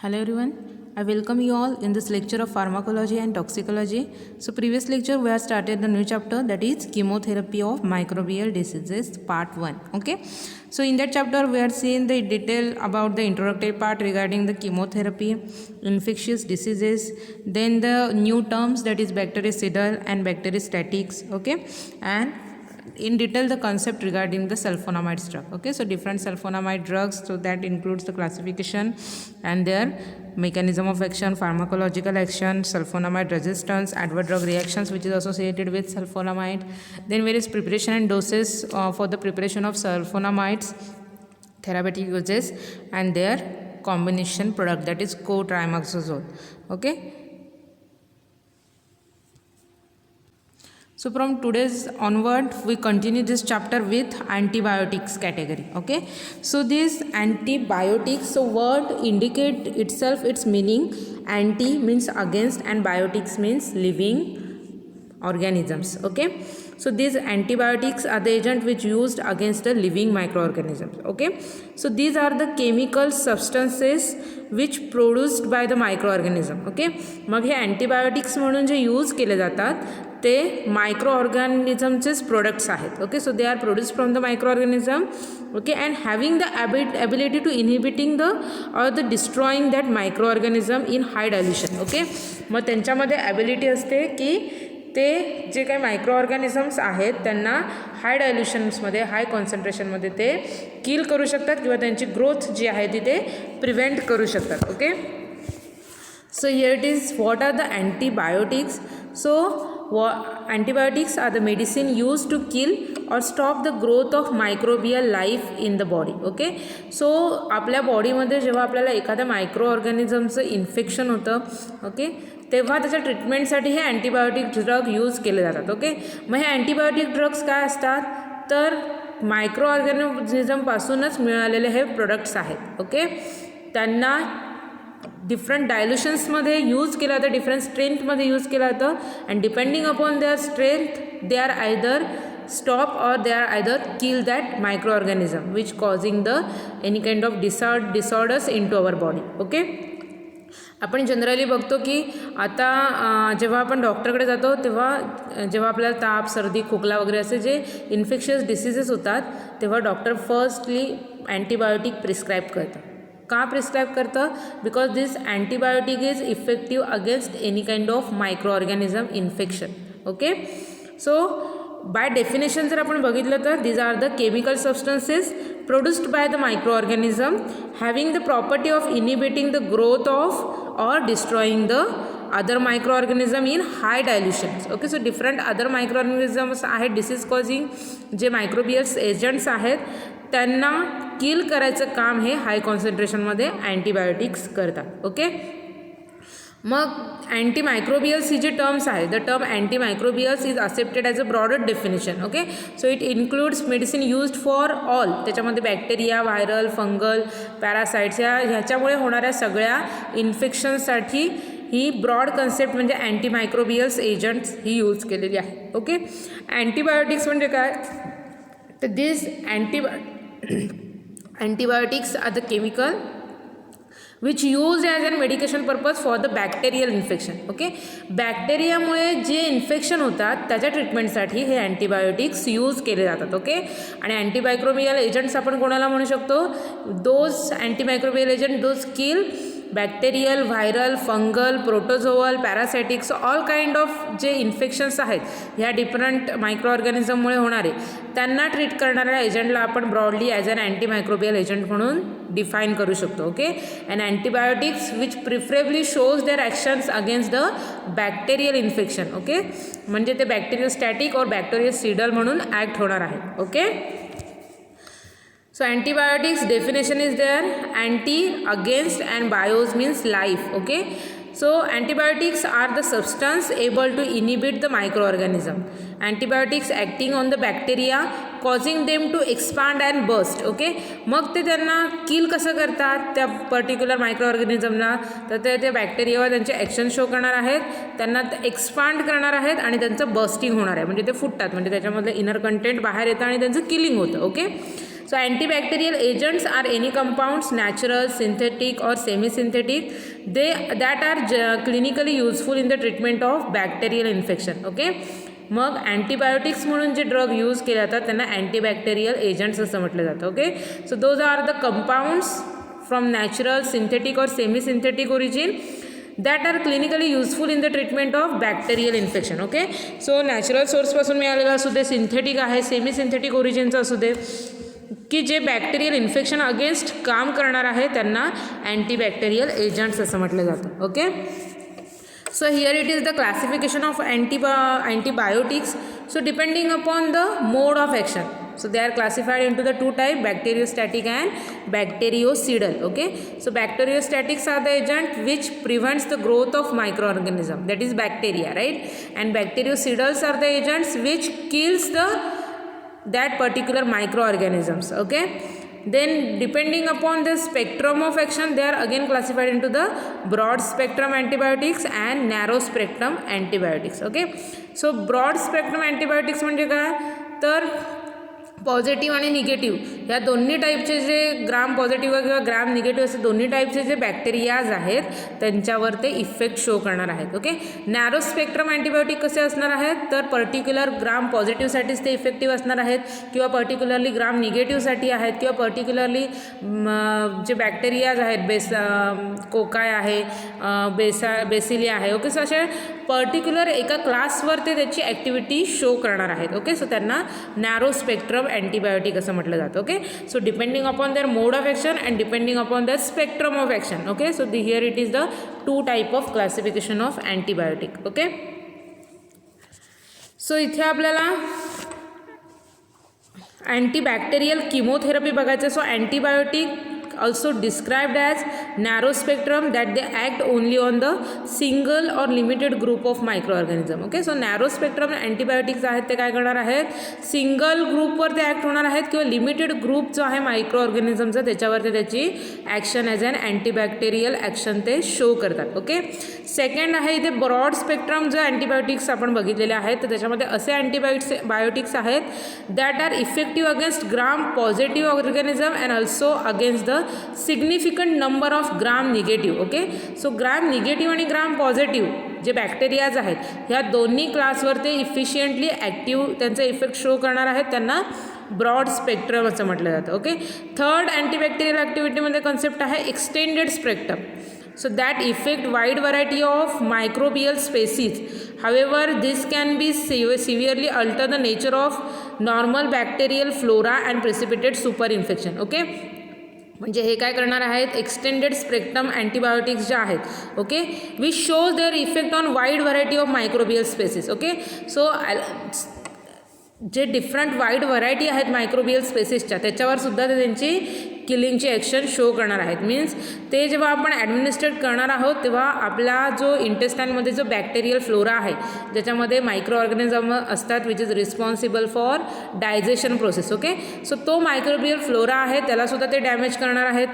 Hello everyone, I welcome you all in this lecture of pharmacology and toxicology. So previous lecture we have started the new chapter, that is chemotherapy of microbial diseases part 1. Okay, so in that chapter we are seeing the detail about the introductory part regarding the chemotherapy, infectious diseases, then the new terms, that is bactericidal and bacteristatics. Okay, and in detail the concept regarding the sulfonamide drug. Okay, so different sulfonamide drugs, so that includes the classification and their mechanism of action, pharmacological action, sulfonamide resistance, adverse drug reactions which is associated with sulfonamide, then various preparation and doses for the preparation of sulfonamides, therapeutic uses, and their combination product, that is co-triamoxazole. Okay, so from today's onward we continue this chapter with antibiotics category. Okay, so this antibiotics, so word indicate itself its meaning. Anti means against and biotics means living organisms. Okay, so these antibiotics are the agent which used against the living microorganisms. Okay, so these are the chemical substances which produced by the microorganism. Okay, मग हे antibiotics म्हणून जे use केले जातात ते micro ऑर्गॅनिझमचेच products आहेत. Okay, so they are produced from the microorganism. Okay, and having the ability to inhibiting the or the destroying that microorganism in high dilution. Okay, मग त्यांच्यामध्ये ability असते की ते जे काही मायक्रो ऑर्गॅनिझम्स आहेत त्यांना हाय डायल्युशन्समध्ये, हाय कॉन्सन्ट्रेशनमध्ये ते किल करू शकतात किंवा त्यांची ग्रोथ जी आहे ती ते प्रिव्हेंट करू शकतात. Okay, so here it is what are the antibiotics. So antibiotics are the medicine used to kill or stop the growth of microbial life in the body. Okay, so आपल्या बॉडीमध्ये जेव्हा आपल्याला एखाद्या मायक्रो ऑर्गॅनिझमचं इन्फेक्शन होतं, okay, तेव्हा त्याच्या ट्रीटमेंटसाठी हे antibiotic drug use केले जातात. ओके, मग हे अँटीबायोटिक ड्रग्स काय असतात तर मायक्रो ऑर्गॅनिझमपासूनच मिळालेले हे प्रोडक्ट्स आहेत. ओके, त्यांना डिफरंट डायल्युशन्समध्ये यूज केलं जातं, डिफरंट स्ट्रेंथमध्ये यूज केलं जातं, and depending upon their strength they are either stop or they are either kill that microorganism which causing the any kind of disorders into our body. Okay, आपण generally बघतो की आता जेव्हा आपण डॉक्टरकडे जातो तेव्हा जेव्हा आपल्याला ताप, सर्दी, खोकला वगैरे असे जे इन्फेक्शियस डिसीजेस होतात तेव्हा डॉक्टर फर्स्टली अँटीबायोटिक प्रिस्क्राईब करतात. का प्रिस्क्राईब करतं? Because this antibiotic is effective against any kind of microorganism infection. Okay, so by definition जर आपण बघितलं तर these are the chemical substances produced by the microorganism having the property of inhibiting the growth of or destroying the other microorganism in high dilutions. Okay, so different other microorganisms आहेत, disease causing जे microbials agents आहेत त्यांना किल करायचं काम हे हाय कॉन्सन्ट्रेशनमध्ये antibiotics करतात. Okay, मग antimicrobials ही जी टर्म्स आहेत, the term antimicrobials is accepted as a broader definition. Okay, so it includes medicine used for all, त्याच्यामध्ये बॅक्टेरिया, व्हायरल, फंगल, पॅरासाइट्स ह्याच्यामुळे होणाऱ्या सगळ्या इन्फेक्शनसाठी ही ब्रॉड कन्सेप्ट म्हणजे अँटीमायक्रोबियल्स एजंट्स ही यूज केलेली आहे. ओके, अँटीबायोटिक्स म्हणजे काय तर दिस antibiotics are the chemical which used as a medication purpose for the bacterial infection. Okay, बॅक्टेरियामुळे जे इन्फेक्शन होतात त्याच्या ट्रीटमेंटसाठी हे अँटीबायोटिक्स यूज केले जातात. ओके, आणि अँटीमायक्रोबियल एजंट्स आपण कोणाला म्हणू शकतो? Those antimicrobial agent those kill bacterial, viral, fungal, protozoal, parasitics, all kind of जे इन्फेक्शन्स आहेत ह्या डिफरंट मायक्रो ऑर्गॅनिझममुळे होणारे त्यांना ट्रीट करणाऱ्या एजंटला आपण broadly as an antimicrobial agent म्हणून डिफाईन करू शकतो. Okay, and antibiotics which preferably shows their actions against the bacterial infection. Okay, म्हणजे ते bacteriostatic or bactericidal म्हणून ॲक्ट होणार आहेत. Okay, so antibiotics definition is there, anti against and bios means life. Okay, so antibiotics are the substance able to inhibit the microorganism. Antibiotics acting on the bacteria causing them to expand and burst. Okay, मग ते त्यांना किल कसं करतात त्या particular micro ऑर्गॅनिझमला तर ते त्या बॅक्टेरियावर त्यांचे ॲक्शन शो करणार आहेत, त्यांना एक्सपांड करणार आहेत आणि त्यांचं बर्स्टिंग होणार आहे म्हणजे ते फुटतात, म्हणजे त्याच्यामधलं इनर कंटेंट बाहेर येतं आणि त्यांचं किलिंग होतं. Okay, So antibacterial agents are any compounds, natural, synthetic or semi-synthetic, that are clinically useful in the treatment of bacterial infection. Okay, मग अँटीबायोटिक्स म्हणून जे ड्रग यूज केले जातात त्यांना अँटीबॅक्टेरियल एजंट्स असं म्हटलं जातं. Okay, so those are the compounds from natural, synthetic और semi synthetic origin that are clinically useful in the treatment of bacterial infection. Okay, so natural सोर्सपासून मिळालेला असू दे, सिंथेटिक आहे, सेमी सिंथेटिक ओरिजिनचं असू दे, की जे बॅक्टेरियल इन्फेक्शन अगेन्स्ट काम करणार आहे त्यांना अँटीबॅक्टेरियल एजंट्स असं म्हटलं जातं. Okay, so here it is the classification of antibiotics. So depending upon the mode of action, so they are classified into the two type, bacteriostatic and bactericidal. Okay, so bacteriostatics are the agent which prevents the growth of microorganism, that is bacteria, right? And bactericidals are the agents which kills that particular microorganisms. Okay, then depending upon the spectrum of action, they are again classified into the broad spectrum antibiotics and narrow spectrum antibiotics. Okay, so broad spectrum antibiotics म्हणजे काय तर positive आणि negative या दोन्ही टाईपचे जे ग्राम positive किंवा ग्राम negative असे दोन्ही टाईपचे जे बॅक्टेरियाज आहेत त्यांच्यावर ते इफेक्ट शो करणार आहेत. ओके, नॅरो स्पेक्ट्रम अँटीबायोटिक कसे असणार आहेत तर पर्टिक्युलर ग्राम पॉझिटिव्हसाठीच ते इफेक्टिव्ह असणार आहेत किंवा पर्टिक्युलरली ग्राम निगेटिव्हसाठी आहेत किंवा पर्टिक्युलरली जे बॅक्टेरियाज आहेत कोकाय आहे, बेसिलिया आहे. ओके, सो असे पर्टिक्युलर एका क्लासवर ते त्याची ॲक्टिव्हिटी शो करणार आहेत. ओके, सो त्यांना नॅरो स्पेक्ट्रम अँटीबायोटिक असं म्हटलं जातं. Okay, so depending upon their mode of action and depending upon their spectrum of action. Okay, so here it is the two type of classification of antibiotic. Okay, so इथे आपल्याला antibacterial chemotherapy बघायचं. So antibiotic also described as narrow spectrum that they act only on the single or limited group of microorganism. Okay, so narrow spectrum antibiotics आहेत ते काय करणार आहेत, single ग्रुपवर ते ॲक्ट होणार आहेत किंवा लिमिटेड ग्रुप जो आहे मायक्रोऑर्गॅनिझमचा त्याच्यावर ते त्याची action as an antibacterial action ते शो करतात. ओके, सेकंड आहे इथे ब्रॉड स्पेक्ट्रम जे अँटीबायोटिक्स आपण बघितलेले आहेत तर त्याच्यामध्ये असे अँटीबायोटिक्स आहेत that are effective against gram positive organism and also against the significant number of gram negative. Okay, so gram negative आणि ग्राम पॉझिटिव्ह जे बॅक्टेरियाज आहेत ह्या दोन्ही क्लासवर ते इफिशियंटली ॲक्टिव्ह त्यांचा इफेक्ट शो करणार आहेत त्यांना ब्रॉड स्पेक्ट्रम असं म्हटलं जातं. ओके, थर्ड अँटीबॅक्टेरियल ॲक्टिव्हिटीमध्ये कन्सेप्ट आहे extended spectrum. So that affect wide variety of microbial species. However, this can be severely alter the nature of normal bacterial flora and precipitate super infection. Okay, म्हणजे हे काय करणार आहेत extended spectrum antibiotics जे आहेत. Okay, which shows their effect on wide variety of microbial species. Okay, so जे different wide variety आहेत microbial स्पेसिसच्या त्याच्यावर सुद्धा ते त्यांची किलिंगची ॲक्शन शो करणार आहेत. मीन्स ते जेव्हा आपण ॲडमिनिस्ट्रेट करणार आहोत तेव्हा आपला जो इंटेस्टाईनमध्ये जो बॅक्टेरियल फ्लोरा आहे ज्याच्यामध्ये मायक्रो ऑर्गॅनिझम असतात which is responsible for digestion process. Okay, so तो मायक्रोबियल फ्लोरा आहे त्यालासुद्धा ते डॅमेज करणार आहेत,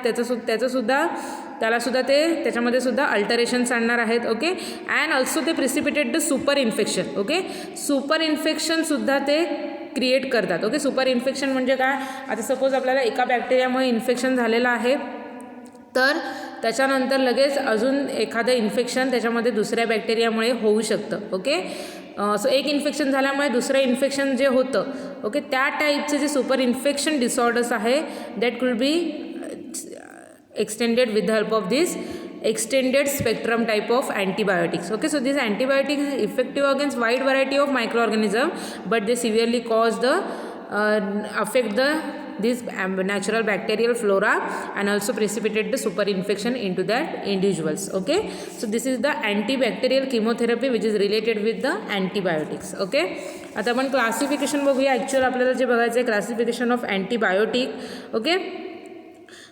त्यालासुद्धा ते त्याच्यामध्ये सुद्धा अल्टरेशन्स आणणार आहेत. ओके, अँड ऑल्सो ते precipitate the super infection. Okay, super इन्फेक्शनसुद्धा ते क्रिएट करतात. ओके, सुपर इन्फेक्शन म्हणजे काय, आता सपोज आपल्याला एका बॅक्टेरियामुळे इन्फेक्शन झालेलं आहे तर त्याच्यानंतर लगेच अजून एखादं इन्फेक्शन त्याच्यामध्ये दुसऱ्या बॅक्टेरियामुळे होऊ शकतं. ओके, सो एक इन्फेक्शन झाल्यामुळे दुसरं इन्फेक्शन जे होतं ओके त्या टाईपचे जे सुपर इन्फेक्शन डिसऑर्डर्स आहे that could be extended with the help of this extended spectrum type of antibiotics. Okay, so this antibiotic is effective against wide variety of microorganisms but they severely cause the affect this natural bacterial flora and also precipitate the super infection into that individuals. Okay, so this is the antibacterial chemotherapy which is related with the antibiotics. Okay, आता आपण classification बघूया. Actual आपल्याला जे बघायचं आहे classification of antibiotic. Okay,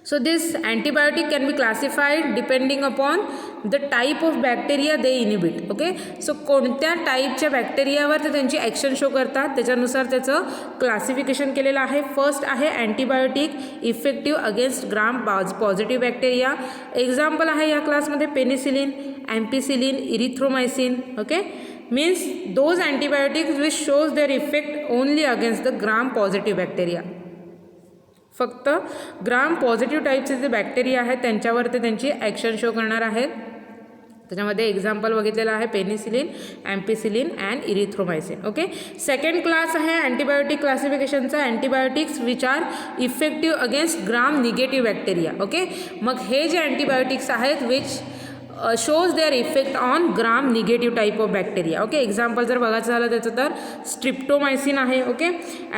so this antibiotic can be classified depending upon the type of bacteria they inhibit. Okay, so कोणत्या टाईपच्या बॅक्टेरियावर ते त्यांची ॲक्शन शो करतात त्याच्यानुसार त्याचं क्लासिफिकेशन केलेलं आहे. फर्स्ट आहे antibiotic effective against gram positive bacteria. Example आहे या क्लासमध्ये penicillin, ampicillin, erythromycin. Okay, means those antibiotics which shows their effect only against the gram positive bacteria. फक्त ग्राम पॉझिटिव्ह टाईपचे जे बॅक्टेरिया आहेत त्यांच्यावर ते त्यांची ॲक्शन शो करणार आहेत. त्याच्यामध्ये एक्झाम्पल बघितलेलं आहे penicillin, ampicillin and erythromycin. Okay. Second class आहे अँटीबायोटिक क्लासिफिकेशनचा, antibiotics which are effective against gram negative bacteria. Okay. मग हे जे अँटीबायोटिक्स आहेत which shows their effect on gram negative type of bacteria. Okay. Example जर बघायचं झालं त्याचं तर स्ट्रिप्टोमायसिन आहे. ओके.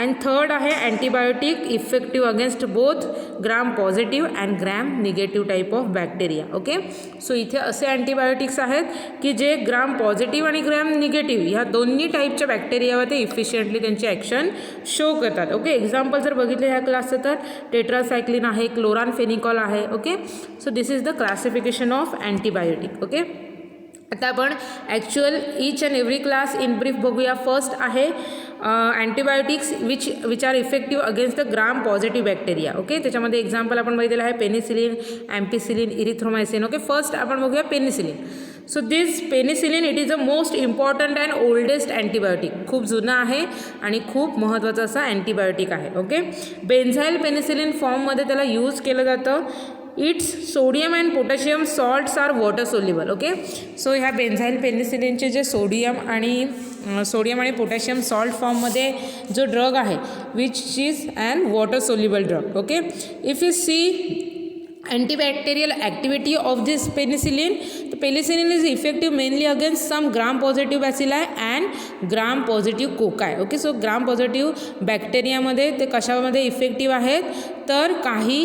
अँड थर्ड आहे antibiotic effective against both gram positive and gram negative type of bacteria. Okay. So इथे असे अँटीबायोटिक्स आहेत की जे ग्राम पॉझिटिव्ह आणि ग्राम निगेटिव्ह ह्या दोन्ही टाईपच्या बॅक्टेरियावर ते इफिशियंटली त्यांची ॲक्शन शो करतात. ओके. एक्झाम्पल जर बघितले ह्या क्लासचं तर टेट्रासायक्लिन आहे, क्लोरानफेनिकॉल आहे. Okay. So this is the classification of antibiotic. Okay. आता आपण actual each and every class in brief बघूया. फर्स्ट आहे antibiotics which are effective against the gram positive bacteria. Okay. त्याच्यामध्ये एक्झाम्पल आपण बघितलेलं आहे penicillin, ampicillin, erythromycin. Okay. First आपण बघूया penicillin. So this penicillin it is the most important and oldest antibiotic. खूप जुनं आहे आणि खूप महत्त्वाचं असं अँटीबायोटिक आहे. ओके. बेन्झाईल पेनिसिलिन फॉर्ममध्ये त्याला यूज केलं जातं. It's sodium and potassium salts are water soluble. Okay. So ह्या बेन्झाईल पेनिसिलिनचे जे सोडियम आणि पोटॅशियम सॉल्ट फॉर्ममध्ये जो ड्रग आहे which is and water soluble drug. Okay. If you see antibacterial activity of this penicillin, the penicillin is effective mainly against some gram positive bacilli and gram positive cocci. Okay. So gram positive बॅक्टेरियामध्ये ते कशामध्ये effective आहेत तर काही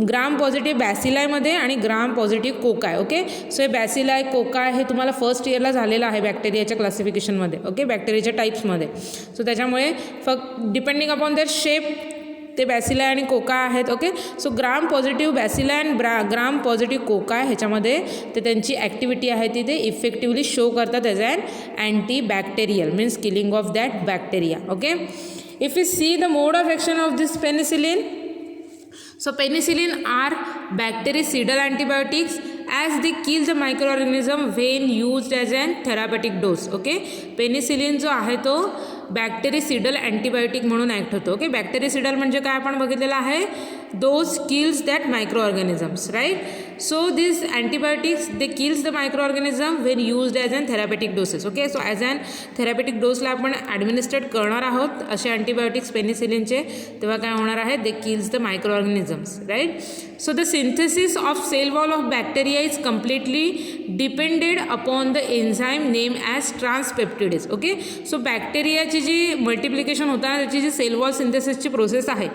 ग्राम positive बॅसिलायमध्ये आणि gram positive cocci. Okay. So हे बॅसिलाय कोकाय हे तुम्हाला first इयरला झालेलं आहे बॅक्टेरियाच्या क्लासिफिकेशनमध्ये. ओके. बॅक्टेरियाच्या टाईप्समध्ये. सो त्याच्यामुळे फक्त डिपेंडिंग अपॉन देअर शेप ते बॅसिलाय आणि कोका आहेत. Okay. So gram positive bacilli and gram positive cocci ह्याच्यामध्ये ते त्यांची ॲक्टिव्हिटी आहे ती ते इफेक्टिव्हली शो करतात as an antibacterial means killing of that bacteria. Okay. If you see the mode of action of this penicillin, so penicillin are bactericidal antibiotics as they kill the microorganism when used as an therapeutic dose. Okay. Penicillin जो आहे तो bactericidal antibiotic म्हणून act होतो. Okay. Bactericidal म्हणजे काय आपण बघितलेलं आहे those kills that microorganisms right. So this antibiotics they kills the microorganism when used as an therapeutic doses. Okay. So as an therapeutic डोसला आपण ॲडमिनिस्ट्रेट करणार आहोत असे अँटीबायोटिक्स पेनिसिलिनचे, तेव्हा काय होणार आहे they kills the microorganisms right. So the synthesis of cell wall of bacteria is completely depended upon the enzyme name as transpeptidase. Okay. So बॅक्टेरियाची जी मल्टिप्लिकेशन होता त्याची जी सेल वॉल सिंथेसिसची प्रोसेस आहे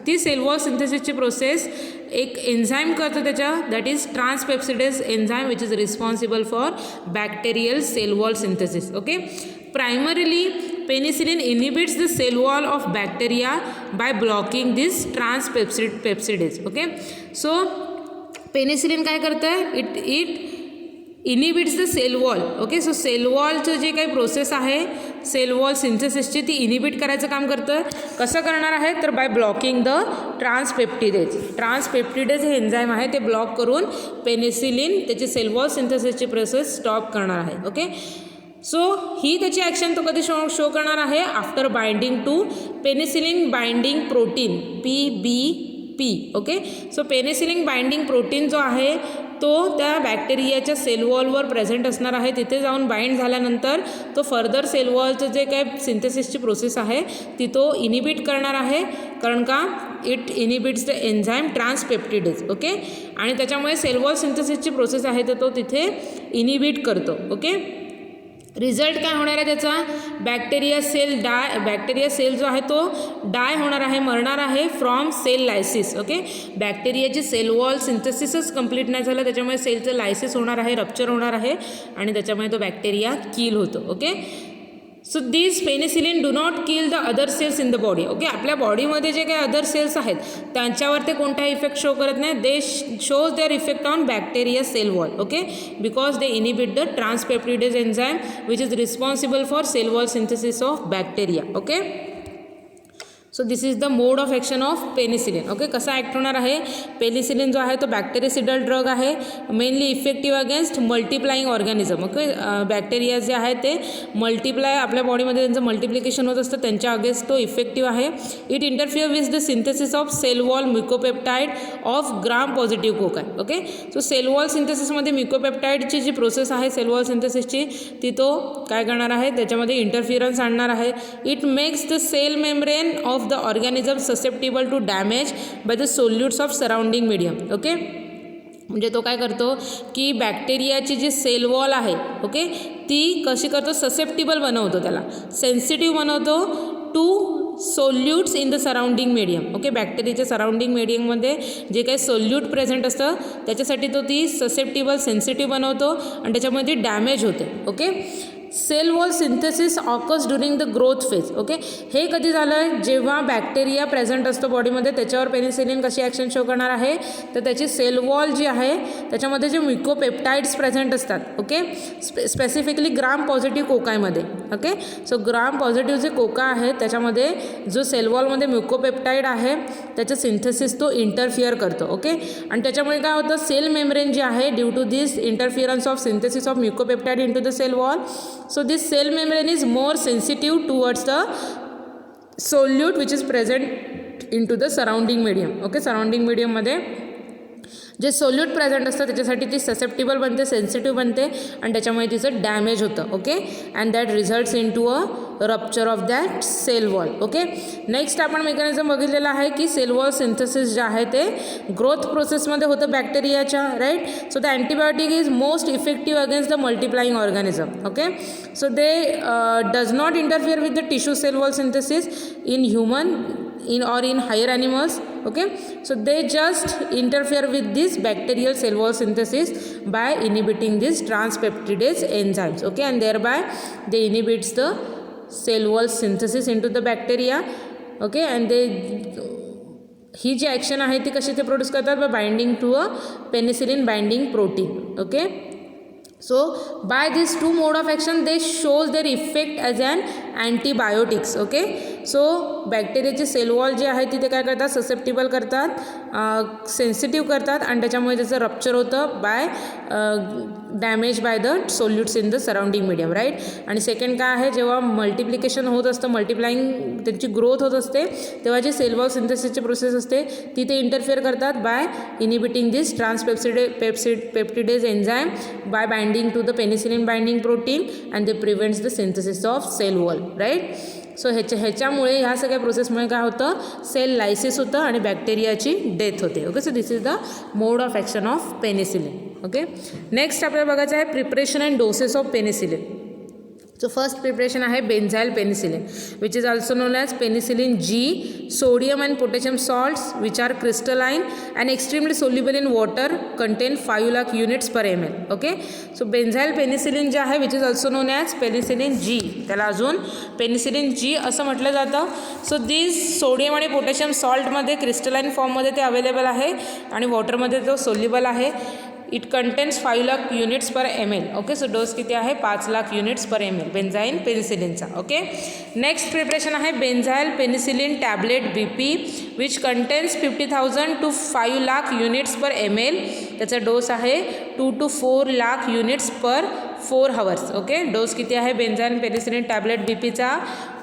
ती सेल वॉल सिंथेसिसची process एक एन्झाईम करतं त्याच्या that is transpeptidase enzyme which is responsible for bacterial cell wall synthesis. Okay. Primarily penicillin inhibits the cell wall of bacteria bye blocking this transpeptidase. Okay. So penicillin काय करतं आहे it inhibits the cell wall. Okay. So cell वॉलचं जे काही process आहे cell wall सिंथेसिसची ती inhibit करायचं काम करतं. कसं करणार आहे तर बाय ब्लॉकिंग द ट्रान्सपेप्टिडेज. ट्रान्सपेप्टिडेज हे एन्झाईम आहे ते ब्लॉक करून पेनिसिलिन त्याची सेल वॉल सिंथेसिसची प्रोसेस स्टॉप करणार आहे. ओके. सो ही त्याची ॲक्शन तो कधी शो करणार आहे after binding to penicillin binding protein PBP. Okay. So penicillin binding protein जो आहे तो त्या बॅक्टेरियाच्या सेल वॉलवर प्रेझेंट असणार आहे. तिथे जाऊन बाइंड झाल्यानंतर तो फर्दर सेल वॉलचं जे काय सिंथेसिसची प्रोसेस आहे ती तो इनिबिट करणार आहे. कारण का it inhibits the enzyme transpeptidase. Okay. आणि त्याच्यामुळे सेल वॉल सिंथेसिसची प्रोसेस आहे तर तो तिथे इनिबिट करतो. ओके. रिझल्ट काय होणार आहे त्याचा बॅक्टेरिया सेल जो आहे तो डाय होणार आहे, मरणार आहे फ्रॉम सेल लायसिस. ओके. बॅक्टेरियाची सेल वॉल सिंथेसिसच कंप्लीट नाही झालं त्याच्यामुळे सेलचं लायसिस होणार आहे, रप्चर होणार आहे आणि त्याच्यामुळे तो बॅक्टेरिया किल होतो. Okay. So this penicillin do not kill the other cells in the body. Okay. आपल्या बॉडीमध्ये जे काही अदर सेल्स आहेत त्यांच्यावर ते कोणताही इफेक्ट शो करत नाही. They shows their effect on bacteria cell wall. Okay. Because they inhibit the transpeptidase enzyme which is responsible for cell wall synthesis of bacteria. Okay. So this is the mode of action of penicillin. Okay, कसा act होणार आहे? Penicillin जो आहे तो bactericidal drug आहे, mainly effective against multiplying organism. Okay, bacteria जे आहे ते मल्टिप्लाय आपल्या बॉडीमध्ये त्यांचं मल्टिप्लिकेशन होत असतं, त्यांच्या अगेन्स्ट तो इफेक्टिव्ह आहे. It interfere with the synthesis of cell wall mucopeptide of gram positive cocci. Okay, so cell wall सिंथेसिसमध्ये म्युकोपेप्टाइडची जी प्रोसेस आहे सेल वॉल सिंथेसिसची ती तो काय करणार आहे, त्याच्यामध्ये इंटरफिअरन्स आणणार आहे. It makes the cell membrane of the organism susceptible to damage by the solutes of surrounding medium. Okay, म्हणजे तो काय करतो की बॅक्टेरियाची जी सेल वॉल आहे, ओके, ती कशी करतो, ससेप्टिबल बनवतो, त्याला सेन्सिटिव्ह बनवतो to solutes in the surrounding medium. Okay, बॅक्टेरियाच्या सराउंडिंग मीडियममध्ये जे काही सोल्यूट प्रेझेंट असतं त्याच्यासाठी तो ती ससेप्टिबल सेन्सिटिव्ह बनवतो आणि त्याच्यामध्ये डॅमेज होते. Okay, cell wall synthesis occurs during the growth phase. Okay, हे कधी झालं आहे, जेव्हा बॅक्टेरिया प्रेझेंट असतो बॉडीमध्ये त्याच्यावर पेनिसिलिन कशी ॲक्शन शो करणार आहे, तर त्याची सेल वॉल जी आहे त्याच्यामध्ये जे म्युकोपेप्टाइड्स प्रेझेंट असतात. ओके, स्पेसिफिकली ग्राम positive कोकायमध्ये. Okay, so gram positive जे कोका आहे त्याच्यामध्ये जो सेल वॉलमध्ये म्युकोपेप्टाइड आहे त्याचं सिंथेसिस तो इंटरफिअर करतो. ओके, आणि त्याच्यामुळे काय होतं, सेल मेम्ब्रेन जी आहे due to this interference of synthesis of mucopeptide into the cell wall, so this cell membrane is more sensitive towards the solute which is present into the surrounding medium. Okay, surrounding medium मध्ये जे solute present असतं त्याच्यासाठी ती susceptible बनते, sensitive बनते आणि त्याच्यामुळे तिचं डॅमेज होतं. Okay, and that results in to a rupture of that cell wall. Okay, next आपण मेकॅनिझम बघितलेलं आहे की सेल वॉल सिंथेसिस जे आहे ते ग्रोथ प्रोसेसमध्ये होतं बॅक्टेरियाच्या, right. So the antibiotic is most effective against the multiplying organism. Okay, so they does not interfere with the tissue cell wall synthesis in human or in higher animals. Okay, so they just interfere with this bacterial cell wall synthesis by inhibiting this transpeptidase enzymes. Okay, and thereby they inhibits the cell wall synthesis into the bacteria. Okay, and they ही जी action आहे ती कशी ते produce करतात, by binding to a penicillin binding protein. Okay, so by these two mode of action they shows their effect as an antibiotics. Okay, so बॅक्टेरियाची cell wall जी आहे ती ते काय करतात, ससेप्टिबल करतात, सेन्सिटिव्ह करतात आणि त्याच्यामुळे त्याचं रप्चर होतं by damage by the solutes in the surrounding medium, right. आणि सेकंड काय आहे, जेव्हा मल्टिप्लिकेशन होत असतं, मल्टिप्लाइंग त्यांची ग्रोथ होत असते तेव्हा जी सेल वॉल सिंथेसिसची प्रोसेस असते ती ते इंटरफिअर करतात by inhibiting this peptidase enzyme by binding to the penicillin binding protein and they prevents the synthesis of cell wall, right. So ह्याच्यामुळे ह्या सगळ्या प्रोसेसमुळे काय होतं, सेल लायसिस होतं आणि बॅक्टेरियाची डेथ होते. Okay, so this is the mode of action of penicillin. Okay, next आपल्याला बघायचं आहे preparation and doses of penicillin. So first preparation आहे benzyl penicillin which is also known as penicillin G. Sodium and potassium salts which are crystalline and extremely soluble in water contain 5 lakh units per ml. Okay, so benzyl penicillin जे आहे which is also known as penicillin जी, त्याला अजून penicillin G असं म्हटलं जातं. So this sodium आणि potassium सॉल्टमध्ये crystalline फॉर्ममध्ये ते अवेलेबल आहे आणि वॉटरमध्ये तो सोल्युबल आहे. It contains 5 lakh units per ml. Okay, so dose किती आहे, 5 lakh units per ml benzyl पेनिसिलिनचा. ओके, नेक्स्ट प्रिपरेशन आहे benzyl penicillin tablet BP which contains 50,000 to 5 lakh units per ml. त्याचा डोस आहे 2 to 4 lakh units per 4 hours. Okay, dose किती आहे benzyl penicillin tablet BPचा,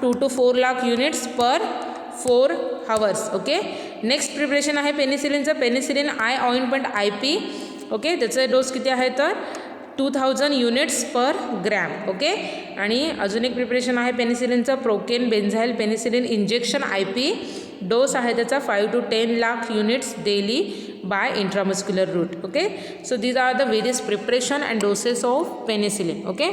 2 to 4 lakh units per 4 hours. Okay, next preparation आहे पेनिसिलिनचं penicillin eye ointment IP. Okay, त्याचा dose किती आहे तर 2000 युनिट्स पर ग्रॅम. ओके, आणि अजून एक प्रिपरेशन आहे पेनिसिलिनचं procaine benzyl penicillin injection IP. Dose आहे त्याचा 5 to 10 lakh units daily by intramuscular route. Okay, so these are the various preparation and doses of penicillin. Okay,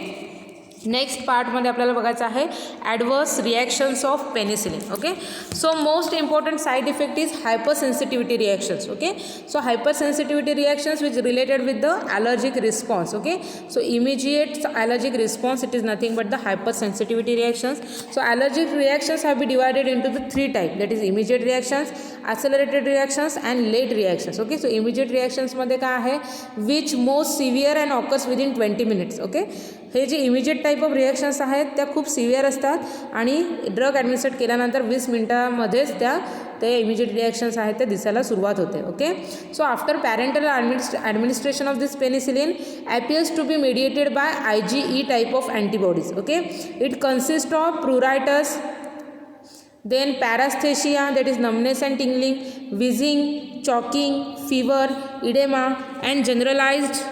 next पार्टमध्ये आपल्याला बघायचं आहे adverse reactions of penicillin. Okay, so most important side effect is hypersensitivity reactions. Okay, so hypersensitivity reactions which related with the allergic response. Okay, so immediate allergic response it is nothing but the hypersensitivity reactions. So allergic reactions have be divided into the 3 type, that is immediate reactions, accelerated reactions and late reactions. Okay, so immediate रिॲक्शन्समध्ये काय आहे, which most severe and occurs within 20 minutes. Okay, हे जे immediate type of reactions आहेत त्या खूप severe असतात आणि ड्रग ॲडमिनिस्ट्रेट केल्यानंतर 20 मिनिटामध्येच ते इमिजिएट रिॲक्शन्स आहेत ते दिसायला सुरुवात होते. Okay, so after parental administration of this penicillin appears to be mediated by IgE type of antibodies. Okay, it consists of pruritus, then paresthesia, that is numbness and tingling, wheezing, choking, fever, edema, and generalized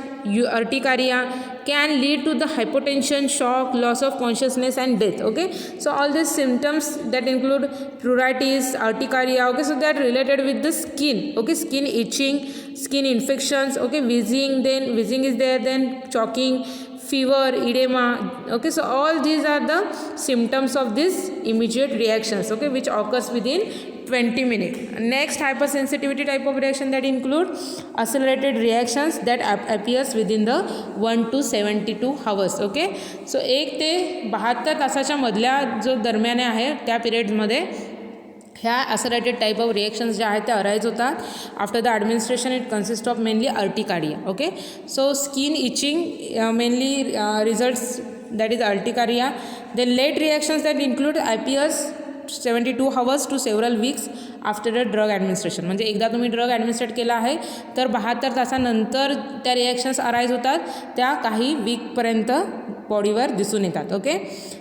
urticaria can lead to the hypotension, shock, loss of consciousness and death. Okay, so all these symptoms that include pruritus, urticaria, okay, so they are related with the skin. Okay, skin itching, skin infections, okay, wheezing, then wheezing is there, then choking, fever, edema. Okay, so all these are the symptoms of this immediate reactions, okay, which occurs within 20 minutes. Next, hypersensitivity type of reaction that include accelerated reactions that appears within the 1 to 72 hours. Okay, so 1 ते 72 तासाच्या मधल्या जो दरम्यान आहे त्या पिरियड्समध्ये ह्या ॲक्सेलरेटेड type of reactions ज्या आहेत त्या अराईज होतात. After the administration it consist of mainly urticaria. Okay, so skin itching mainly results that is urticaria. The late reactions that include appears 72 hours to several weeks after a drug administration. म्हणजे एकदा तुम्ही drug ॲडमिनिस्ट्रेट केला आहे तर 72 तासानंतर त्या reactions arise होतात, त्या काही वीकपर्यंत बॉडीवर दिसून येतात. Okay,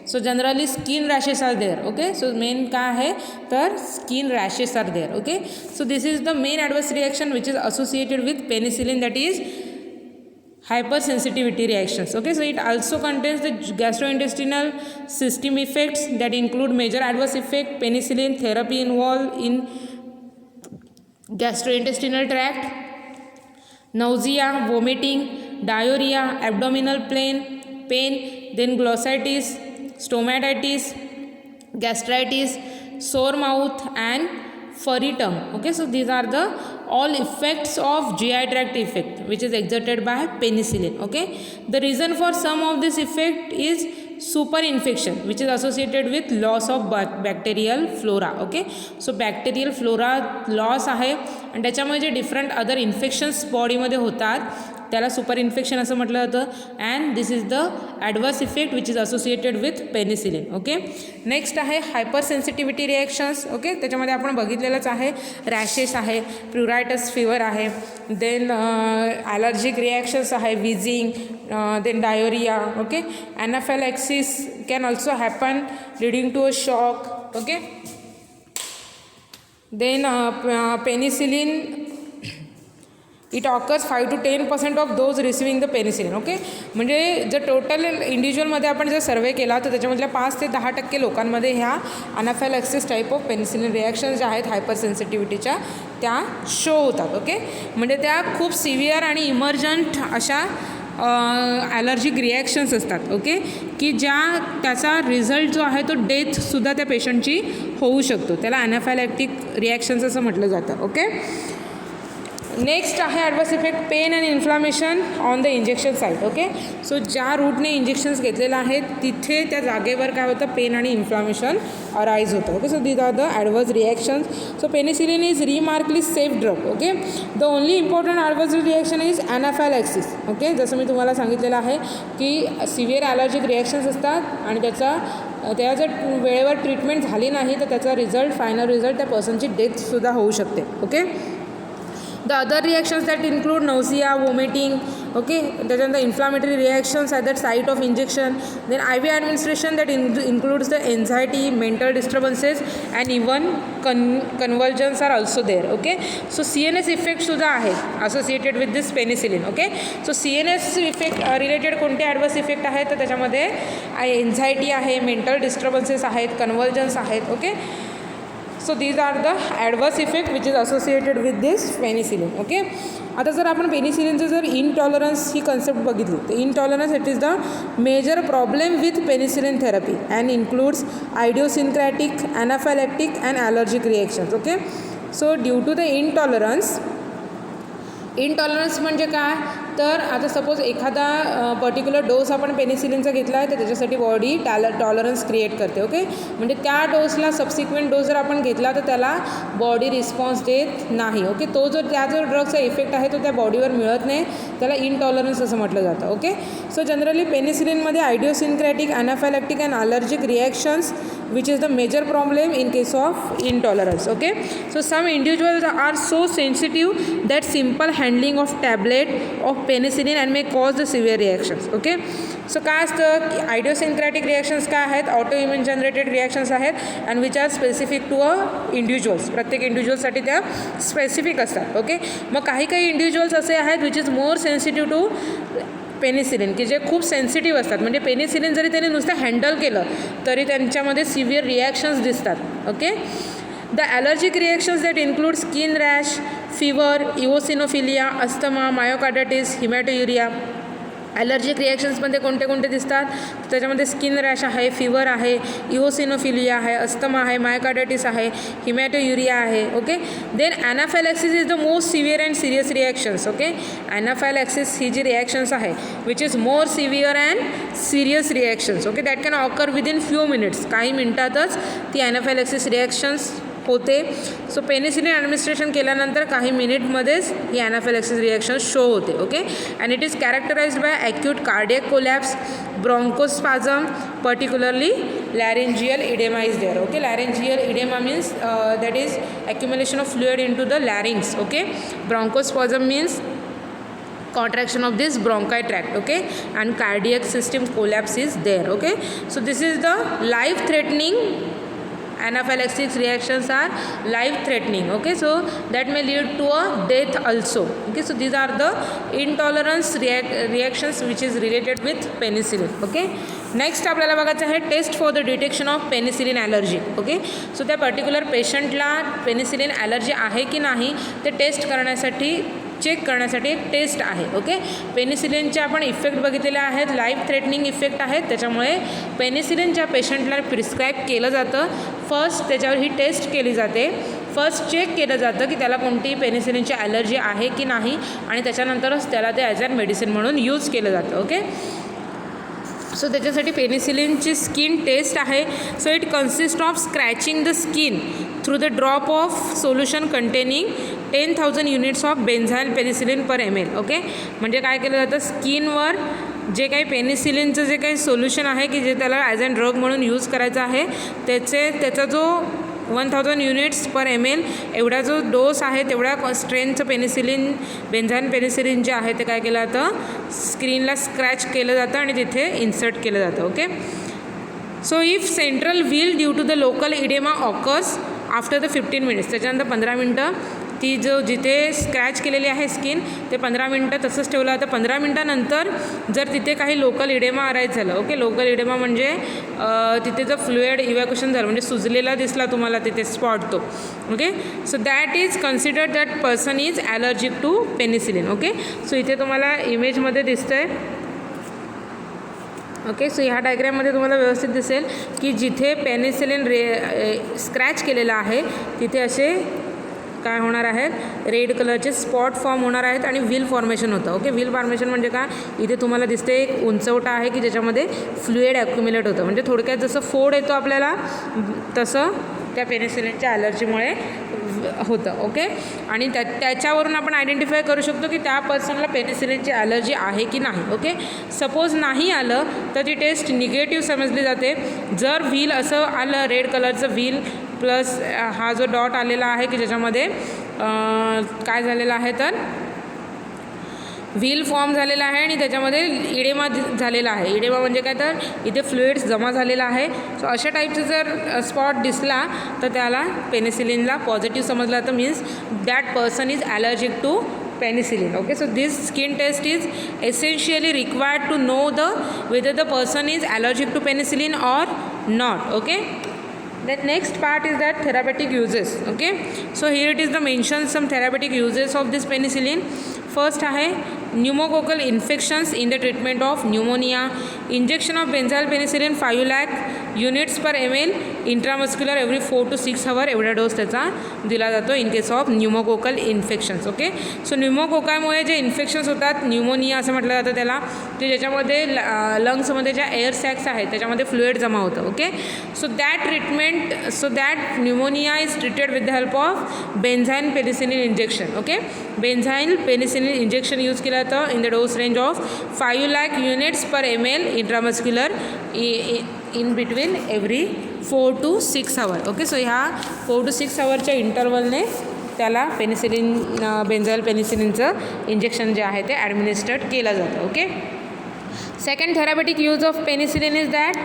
so generally skin rashes are there. Okay, so main काय आहे तर skin rashes are there. Okay, so this is the main adverse reaction which is associated with penicillin, that is hypersensitivity reactions. Okay, so it also contains the gastrointestinal system effects that include major adverse effect penicillin therapy involved in gastrointestinal tract, nausea, vomiting, diarrhea, abdominal pain, then glossitis, stomatitis, gastritis, sore mouth and furry tongue. Okay, so these are the all effects of GI tract effect which is exerted by penicillin. Okay, the reason for some of this effect is super infection which is associated with loss of bacterial flora. Okay, so bacterial flora loss आहे आणि त्याच्यामुळे जे different other infections बॉडीमध्ये होतात त्याला super infection असं म्हटलं जातं. And this is the adverse effect which is associated with penicillin. Okay, next आहे हायपर सेन्सिटिव्हिटी रिॲक्शन्स. ओके, त्याच्यामध्ये आपण बघितलेलंच आहे, रॅशेस आहे, प्युरायटस फीवर आहे, देन ॲलर्जिक रिॲक्शन्स आहे, wheezing, then diarrhoea. Okay, anaphylaxis can also happen leading to a shock. Okay, then penicillin it occurs 5 to 10% of those receiving the penicillin. Okay, म्हणजे जर total इंडिव्हिज्युअलमध्ये आपण जर सर्वे केला तर त्याच्यामधल्या 5 ते 10% लोकांमध्ये ह्या अनाफॅलॅक्सिस टाईप ऑफ पेनिसिलिन रिॲक्शन्स ज्या आहेत हायपर सेन्सिटिव्हिटीच्या त्या शो होतात. ओके, म्हणजे त्या खूप सिव्हिअर आणि इमर्जंट अशा ॲलर्जिक रिॲक्शन्स असतात. ओके, की त्याचा रिझल्ट जो आहे तो डेथसुद्धा त्या पेशंटची होऊ शकतो. त्याला अनाफॅलॅक्टिक रिॲक्शन्स असं म्हटलं जातं. ओके, नेक्स्ट आहे adverse effect pain and inflammation on the injection site. Okay, so ज्या रूटने इंजेक्शन्स घेतलेलं आहेत तिथे त्या जागेवर काय होतं, पेन आणि इन्फ्लामेशन अराईज होतं. Okay, so these are the adverse reactions. So penicillin is remarkably safe drug. Okay, the only important adverse reaction is anaphylaxis. Okay, जसं मी तुम्हाला सांगितलेलं आहे की सिव्हिअर ॲलर्जिक रिॲक्शन्स असतात आणि त्या जर वेळेवर ट्रीटमेंट झाली नाही तर त्याचा रिझल्ट फायनल रिझल्ट त्या पर्सनची डेथसुद्धा होऊ शकते. Okay, the other reactions that include nausea, vomiting, okay, त्याच्यानंतर inflammatory reactions at the site of injection, then IV administration that includes the anxiety, mental disturbances and even convulsions are also there. Okay, so CNS effects सुद्धा आहेत associated with this penicillin. Okay, so CNS effect related कोणते adverse effect आहेत तर त्याच्यामध्ये anxiety आहे, mental disturbances आहेत, convulsions आहेत. Okay, so these are the adverse effect which is associated with this penicillin. Okay, आता जर आपण पेनिसिलिनचं जर इनटॉलरन्स ही कन्सेप्ट बघितली तर intolerance it is the major problem with penicillin therapy and includes idiosyncratic, anaphylactic and allergic reactions. Okay, so due to the intolerance intolerance म्हणजे काय, तर आता सपोज एखादा पर्टिक्युलर डोस आपण पेनिसिलिनचा घेतला आहे तर त्याच्यासाठी बॉडी टॉलरन्स क्रिएट करते. ओके, म्हणजे त्या डोसला सबसिक्वेंट डोस जर आपण घेतला तर त्याला बॉडी रिस्पॉन्स देत नाही. ओके, तो जो ड्रगचा इफेक्ट आहे तो त्या बॉडीवर मिळत नाही, त्याला इनटॉलरन्स असं म्हटलं जातं. ओके, सो जनरली पेनिसिलिनमध्ये idiosyncratic, anaphylactic and allergic reactions which is the major problem in case of intolerance. Okay, so some individuals are so sensitive that simple handling of tablet of penicillin and may cause the severe reactions. Okay, so काय असतं की आयडिओसिनक्रॅटिक reactions काय आहेत, autoimmune generated reactions आहेत and which are specific to a individuals. प्रत्येक इंडिव्हिज्युअलसाठी त्या specific असतात. ओके, मग काही इंडिव्हिज्युअल्स असे आहेत which is more sensitive to penicillin, की जे खूप सेन्सिटिव्ह असतात. म्हणजे पेनिसिलिन जरी त्यांनी नुसतं हँडल केलं तरी त्यांच्यामध्ये सिव्हिअर रिॲक्शन्स दिसतात. Okay, the allergic reactions that include skin rash, fever, eosinophilia, asthma, myocarditis, haematuria. Allergic रिॲक्शन्समध्ये कोणते कोणते दिसतात, त्याच्यामध्ये स्किन रॅश आहे, फीवर आहे, इओसिनोफिलिया आहे, अस्थमा आहे, मायोकार्डायटिस आहे, हिमॅटोयुरिया आहे. Okay, then anaphylaxis is the most severe and serious reactions. Okay, anaphylaxis ही जी रिॲक्शन्स आहे which is more severe and serious reactions. Okay, that can occur within few minutes, काही मिनटातच ती anaphylaxis reactions होते. सो penicillin administration केल्यानंतर काही मिनिटमध्येच ही ॲनाफायलॅक्सिस रिॲक्शन शो होते. Okay, and it is characterised by acute cardiac collapse, bronchospasm, particularly laryngeal oedema is there. Okay, laryngeal oedema means that is accumulation of fluid into the larynx. Okay, bronchospasm means contraction of this bronchi tract. Okay, and cardiac system collapse is there. Okay, so this is the life threatening anaphylaxis reactions are life threatening. Okay, so that may lead to a death also. Okay, so these are the intolerance reactions which is related with penicillin. Okay, next आपल्याला बघायचं आहे test for the detection of penicillin allergy. Okay, so त्या particular पेशंटला penicillin allergy आहे की नाही ते taste करण्यासाठी चेक करण्यासाठी एक टेस्ट आहे. ओके, पेनिसिलिनचे आपण इफेक्ट बघितलेले आहेत, लाईफ थ्रेटनिंग इफेक्ट आहेत, त्याच्यामुळे पेनिसिलिन ज्या पेशंटला प्रिस्क्राईब केलं जातं फर्स्ट त्याच्यावर ही टेस्ट केली जाते. फर्स्ट चेक केलं जातं की त्याला कोणती पेनिसिलिनची ॲलर्जी आहे की नाही आणि त्याच्यानंतरच त्याला ते ॲज अ मेडिसिन म्हणून यूज केलं जातं. ओके, सो त्याच्यासाठी पेनिसिलिनची स्किन टेस्ट आहे. So it consist of scratching the skin through the drop of solution containing 10,000 units of benzyl penicillin per ml. Okay, म्हणजे काय केलं जातं स्किनवर जे काही पेनिसिलिनचं जे काही सोल्युशन आहे की जे त्याला ॲज अ ड्रग म्हणून यूज करायचं आहे त्याचा जो 1,000 युनिट्स पर ml एवढा जो डोस आहे तेवढ्या स्ट्रेनचं पेनिसिलिन बेन्झाईल पेनिसिलिन जे आहे ते काय केलं जातं स्क्रीनला स्क्रॅच केलं जातं आणि तिथे इन्सर्ट केलं जातं. Okay, so if central wheal due to the local oedema occurs after the 15 minutes, त्याच्यानंतर 15 मिनटं ती जिथे स्क्रॅच केलेली आहे स्किन ते 15 मिनटं तसंच ठेवलं जातं. 15 मिनटानंतर जर तिथे काही लोकल इडेमा अराईज झालं. ओके, लोकल इडेमा म्हणजे तिथे जर फ्लुइड इव्हॅक्युएशन झालं म्हणजे सुजलेला दिसला तुम्हाला तिथे स्पॉट तो. Okay, so that is considered that person is allergic to penicillin. Okay, so इथे तुम्हाला इमेजमध्ये दिसतं आहे. ओके, सो ह्या डायग्रॅममध्ये तुम्हाला व्यवस्थित दिसेल की जिथे पेनिसिलिन स्क्रॅच केलेला आहे तिथे असे काय होणार आहेत रेड कलरचे स्पॉट फॉर्म होणार आहेत आणि व्हील फॉर्मेशन होतं. ओके, व्हील फॉर्मेशन म्हणजे काय, इथे तुम्हाला दिसते एक उंचवटा आहे की ज्याच्यामध्ये फ्लुइड ॲक्युम्युलेट होतं. म्हणजे थोडक्यात जसं फोड येतो आपल्याला तसं त्या पेनिसिलिनच्या ॲलर्जीमुळे होतं. ओके, आणि त्याच्यावरून आपण आयडेंटिफाय करू शकतो की त्या पर्सनला पेनिसिलिनची ॲलर्जी आहे की नाही. ओके, सपोज नाही आलं तर ती टेस्ट निगेटिव्ह समजली जाते. जर व्हील असं आलं रेड कलरचं व्हील प्लस हा जो डॉट आलेला आहे की ज्याच्यामध्ये काय झालेलं आहे तर व्हील फॉर्म झालेला आहे आणि त्याच्यामध्ये इडेमा झालेला आहे. इडेमा म्हणजे काय तर इथे फ्लुइड्स जमा झालेला आहे. सो अशा टाईपचं जर स्पॉट दिसला तर त्याला पेनिसिलिनला पॉझिटिव्ह समजलं जातं, means that person is allergic to penicillin. Okay, so this skin test is essentially required to know whether the person is allergic to penicillin or not. Okay, the next part is that therapeutic uses. Okay, so here it is the mention some therapeutic uses of this penicillin. First आहे pneumococcal infections in the treatment of pneumonia. Injection of benzyl penicillin 5 lakh units per ml intramuscular every 4 to 6 hour एवढा dose त्याचा दिला जातो in case of pneumococcal infections. Okay, so न्यूमोकोकामुळे जे infections होतात, pneumonia असं म्हटलं जातं त्याला, ते ज्याच्यामध्ये लंग्समध्ये ज्या एअर सॅक्स आहेत त्याच्यामध्ये फ्लुइड जमा होतं. Okay, so that pneumonia is treated with the help of benzine penicillin injection. Okay, benzine penicillin injection use केलं जातं in the dose range of 5 lakh units per ml intramuscular in between every 4 to 6 hour. Okay, so ह्या 4 to 6 hourच्या इंटरवलने त्याला penicillin बेन्झाईल पेनिसिलिनचं injection जे आहे ते ॲडमिनिस्ट्रेट केलं जातं. Okay, second therapeutic use of penicillin is that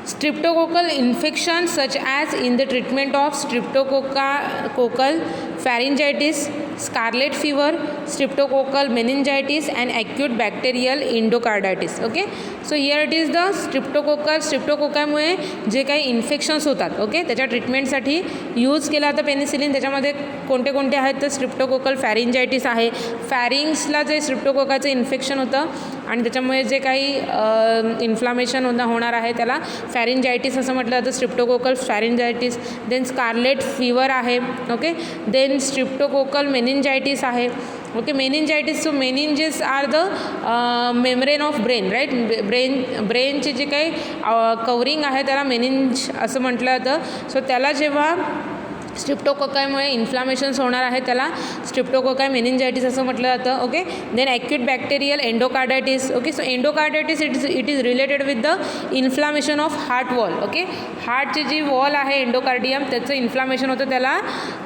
streptococcal infection such as in the treatment of streptococcal pharyngitis, scarlet fever, streptococcal meningitis and acute bacterial endocarditis. Okay, so here it is the streptococcaमुळे जे काही infections होतात, okay, त्याच्या ट्रीटमेंटसाठी use केला जातं penicillin. त्याच्यामध्ये कोणते कोणते आहेत तर स्ट्रिप्टोकोकल फॅरिंजायटिस आहे, फॅरिंग्सला जे स्ट्रिप्टोकोकाचं इन्फेक्शन होतं आणि त्याच्यामुळे जे काही इन्फ्लामेशन होणार आहे त्याला फॅरिंजायटिस असं म्हटलं जातं, streptococcal pharyngitis. Then scarlet fever आहे. ओके, देन स्ट्रिप्टोकोकल मेनिंजायटिस आहे. Okay, meningitis, so meninges are the membrane of brain, right. ब्रेनचे जे काही कवरिंग आहे त्याला मेनिंज असं म्हटलं जातं. सो त्याला जेव्हा स्ट्रिप्टोकोकामुळे इन्फ्लामेशन्स होणार आहे त्याला स्ट्रिप्टोकोकाय मेनिंजायटिस असं म्हटलं जातं. Okay, then acute bacterial endocarditis. Okay, so endocarditis it is related with the inflammation of heart wall. Okay, हार्टची जी वॉल आहे एंडोकार्डियम त्याचं इन्फ्लामेशन होतं त्याला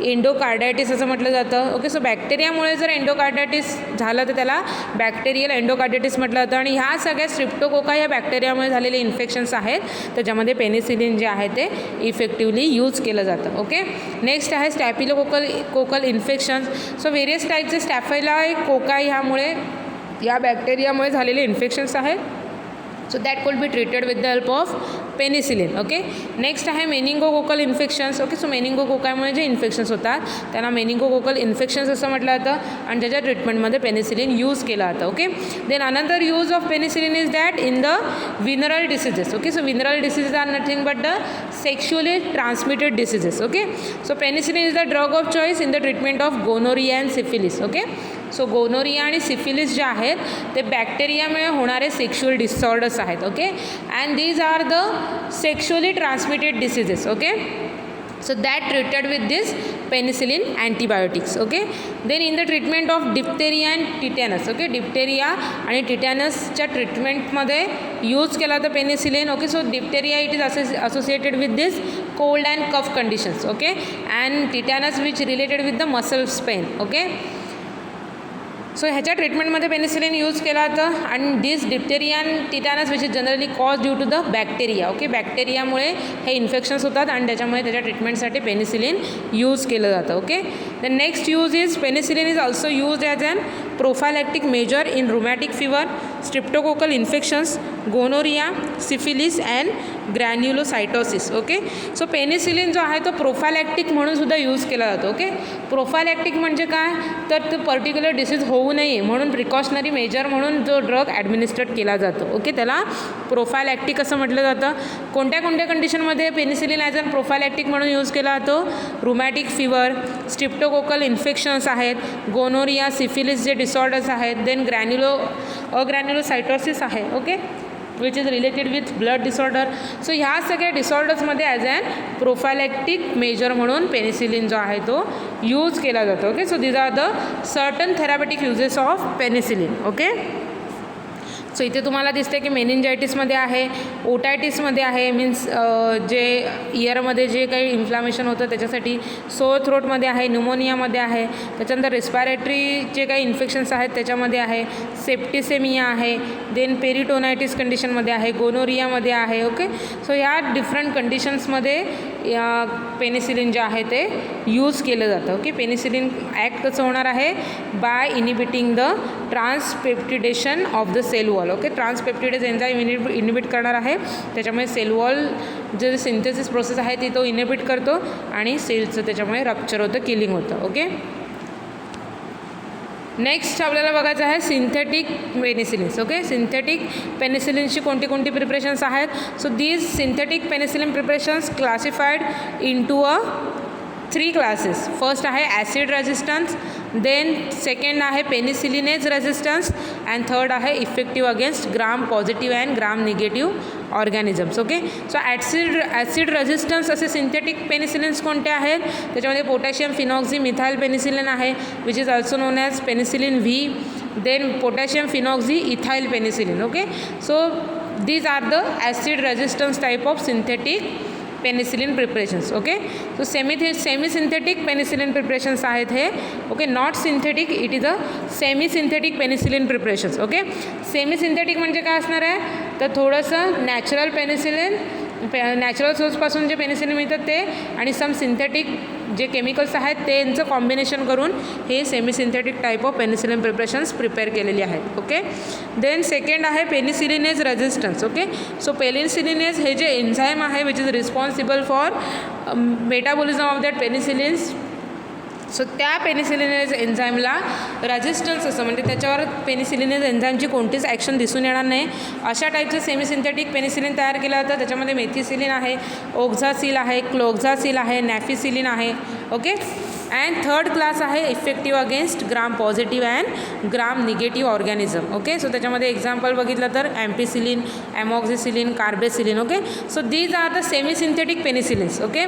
एंडोकार्डायटिस असं म्हटलं जातं. ओके, सो बॅक्टेरियामुळे जर एंडोकार्डायटिस झालं तर त्याला बॅक्टेरियल एंडोकार्डायटिस म्हटलं जातं. आणि ह्या सगळ्या स्ट्रिप्टोकोका या बॅक्टेरियामुळे झालेले इन्फेक्शन्स आहेत त्याच्यामध्ये पेनिसिलिन जे आहे ते इफेक्टिव्हली यूज केलं जातं. ओके, नेक्स्ट आहे स्टॅफिलोकोकल इन्फेक्शन्स. सो व्हेरियस टाईपचे स्टॅफिलोकोकाई ह्यामुळे या बॅक्टेरियामुळे झालेले इन्फेक्शन्स आहेत. So that could be treated with the help of penicillin. Okay, next आहे मेनिंगोकोकल इन्फेक्शन्स. ओके, सो मेनिंगोकोकामुळे जे इन्फेक्शन्स होतात त्यांना मेनिंगोकोकल इन्फेक्शन्स असं म्हटलं जातं आणि त्याच्या ट्रीटमेंटमध्ये पेनिसिलिन यूज केलं जातं. Okay, then another use of penicillin is that in the venereal diseases. Okay, so venereal diseases are nothing but the sexually transmitted diseases. Okay, so penicillin is the drug of choice in the treatment of gonorrhoea and syphilis. Okay, so gonorrhoea आणि syphilis जे आहेत ते बॅक्टेरियामुळे होणारे sexual disorders आहेत. Okay, and these are the sexually transmitted diseases. Okay, so that treated with this penicillin antibiotics. Okay, then in the treatment of diphtheria and tetanus. Okay, diphtheria आणि टिटॅनसच्या ट्रीटमेंटमध्ये use केला तर penicillin. Okay, so Diptera it is associated with this cold and cough conditions. Okay, and tetanus which related with the muscles pain. Okay, so ह्याच्या ट्रीटमेंटमध्ये penicillin use केला जातं आणि this diphtheria and tetanus which is generally cause due to the bacteria. Okay, बॅक्टेरियामुळे हे infections होतात आणि त्याच्यामुळे त्याच्या ट्रीटमेंटसाठी पेनिसिलिन यूज केलं जातं. Okay, the next use is penicillin is also use as an prophylactic measure in rheumatic fever, streptococcal infections, gonorrhea, syphilis and granulocytosis. Okay, so penicillin जो आहे तो प्रोफायलॅक्टिक म्हणून सुद्धा यूज केला जातो. ओके, प्रोफायलॅक्टिक म्हणजे काय तर तो पर्टिक्युलर डिसीज होऊ नये म्हणून प्रिकॉशनरी मेजर म्हणून जो ड्रग ॲडमिनिस्ट्रेट केला जातो. ओके, त्याला प्रोफायलॅक्टिक असं म्हटलं जातं. कोणत्या कोणत्या कंडिशनमध्ये पेनिसिलिन ॲज अन प्रोफायलॅक्टिक म्हणून यूज केला जातो? रुमॅटिक फिवर, स्ट्रिप्टोकोकल इन्फेक्शन्स आहेत, गोनोरिया, सिफिलिस जे डिसऑर्डर्स आहेत, देन अग्रॅन्युलोसायटोसिस आहे. Okay, which is related with blood disorder. So ह्या सगळ्या डिसऑर्डर्समध्ये ॲज अन प्रोफायलॅक्टिक मेजर म्हणून पेनिसिलिन जो आहे तो यूज केला जातो. Okay, so these are the certain therapeutic uses of penicillin. Okay, so इथे तुम्हाला दिसते की मेनिंजायटिसमध्ये आहे, ओटायटिसमध्ये आहे, मीन्स जे इयरमध्ये जे काही इन्फ्लामेशन होतं त्याच्यासाठी, सोअर थ्रोटमध्ये आहे, न्यूमोनियामध्ये आहे, त्याच्यानंतर रेस्पायरेटरी जे काही इन्फेक्शन्स आहेत त्याच्यामध्ये आहे, सेप्टिसेमिया आहे, देन पेरिटोनायटिस कंडिशनमध्ये आहे, गोनोरियामध्ये आहे. ओके, सो ह्या डिफरंट कंडिशन्समध्ये पेनिसिलिन जे आहे ते यूज केलं जातं. ओके, पेनिसिलिन ॲक्ट कसं होणार आहे? By inhibiting the transpeptidation of the cell wall. Okay, transpeptidase enzyme inhibit करणार आहे, त्याच्यामुळे सेल वॉल जे सिंथेसिस प्रोसेस आहे ती तो इनिबिट करतो आणि सेलचं त्याच्यामुळे रप्चर होतं, किलिंग होतं. ओके, नेक्स्ट आपल्याला बघायचं आहे सिंथेटिक पेनिसिलिन्स. ओके, सिंथेटिक पेनिसिलिन्सची कोणती कोणती प्रिपरेशन्स आहेत. So these synthetic penicillin preparations classified into a 3 classes. First आहे ॲसिड रेजिस्टन्स, देन सेकंड आहे पेनिसिलिनेज रेजिस्टन्स, अँड थर्ड आहे effective against gram positive and gram negative organisms. Okay, so acid resistance असे synthetic penicillins कोणते आहेत. त्याच्यामध्ये potassium phenoxy methyl penicillin आहे, which is also known as penicillin V. Then potassium phenoxy ethyl penicillin. Okay, so these are the acid resistance type of synthetic penicillin preparations. Okay, so semi synthetic penicillin preparations आहेत हे. Okay, not synthetic, it is a semi synthetic penicillin preparations. Okay, semi synthetic म्हणजे काय असणार आहे तर थोडंसं natural penicillin, natural सोर्सपासून जे penicillin मिळतात ते आणि सम सिंथेटिक जे केमिकल्स आहेत त्यांचं कॉम्बिनेशन करून हे semi synthetic type of penicillin preparations prepare केलेली आहेत. ओके, देन सेकंड आहे penicillinase resistance. Okay, so penicillinase हे जे एन्झाईम आहे which is responsible for metabolism of that penicillins. So त्या पेनिसिलिनेज एन्झाईमला रेजिस्टन्स असं म्हणजे त्याच्यावर पेनिसिलिनेज एन्झाईमची कोणतीच ॲक्शन दिसून येणार नाही अशा टाईपचं सेमी सिंथेटिक पेनिसिलिन तयार केलं जातं. त्याच्यामध्ये मेथिसिलिन आहे, ओक्झासिल आहे, क्लोक्झासिल आहे, नॅफिसिलिन आहे. ओके, अँड थर्ड क्लास आहे effective against gram positive and gram negative organism. Okay, so त्याच्यामध्ये एक्झाम्पल बघितलं तर ampicillin, amoxicillin, carbenicillin. Okay, so these are the semi synthetic penicillins. Okay,